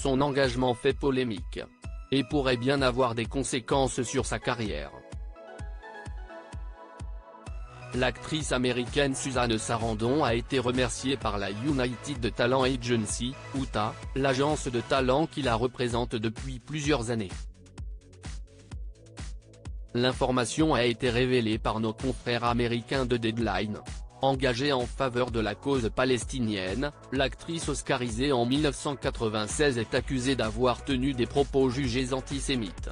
son engagement fait polémique. Et pourrait bien avoir des conséquences sur sa carrière. L'actrice américaine Suzanne Sarandon a été remerciée par la United Talent Agency, UTA, l'agence de talent qui la représente depuis plusieurs années. L'information a été révélée par nos confrères américains de Deadline. Engagée en faveur de la cause palestinienne, l'actrice oscarisée en 1996 est accusée d'avoir tenu des propos jugés antisémites.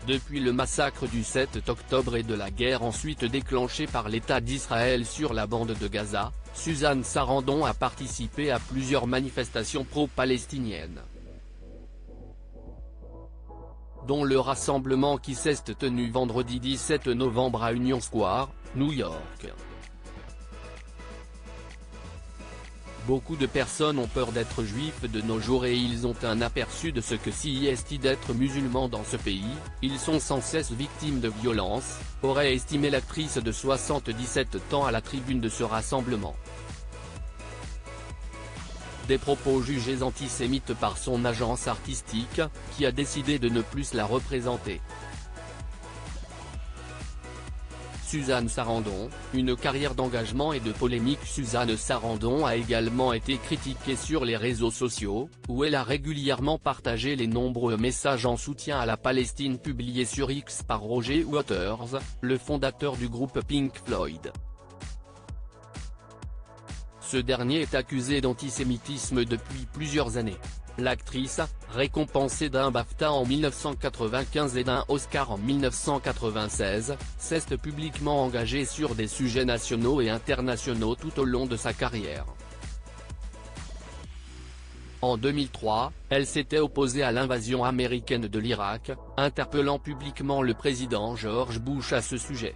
Depuis le massacre du 7 octobre et de la guerre ensuite déclenchée par l'État d'Israël sur la bande de Gaza, Suzanne Sarandon a participé à plusieurs manifestations pro-palestiniennes, dont le rassemblement qui s'est tenu vendredi 17 novembre à Union Square, New York. Beaucoup de personnes ont peur d'être juifs de nos jours et ils ont un aperçu de ce que c'est d'être musulman dans ce pays, ils sont sans cesse victimes de violences, aurait estimé l'actrice de 77 ans à la tribune de ce rassemblement. Des propos jugés antisémites par son agence artistique, qui a décidé de ne plus la représenter. Suzanne Sarandon, une carrière d'engagement et de polémique. Suzanne Sarandon a également été critiquée sur les réseaux sociaux, où elle a régulièrement partagé les nombreux messages en soutien à la Palestine publiés sur X par Roger Waters, le fondateur du groupe Pink Floyd. Ce dernier est accusé d'antisémitisme depuis plusieurs années. L'actrice, récompensée d'un BAFTA en 1995 et d'un Oscar en 1996, s'est publiquement engagée sur des sujets nationaux et internationaux tout au long de sa carrière. En 2003, elle s'était opposée à l'invasion américaine de l'Irak, interpellant publiquement le président George Bush à ce sujet.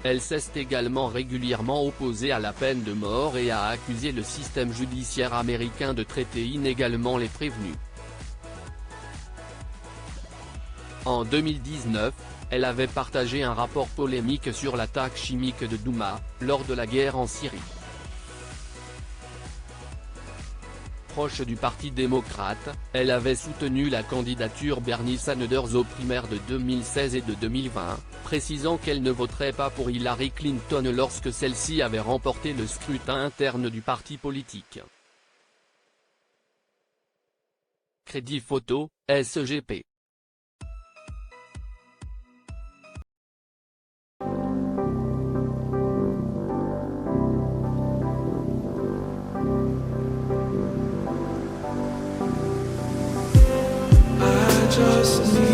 Elle s'est également régulièrement opposée à la peine de mort et a accusé le système judiciaire américain de traiter inégalement les prévenus. En 2019, elle avait partagé un rapport polémique sur l'attaque chimique de Douma, lors de la guerre en Syrie. Proche du Parti démocrate, elle avait soutenu la candidature Bernie Sanders aux primaires de 2016 et de 2020, précisant qu'elle ne voterait pas pour Hillary Clinton lorsque celle-ci avait remporté le scrutin interne du parti politique. Crédit photo, SGP. Just need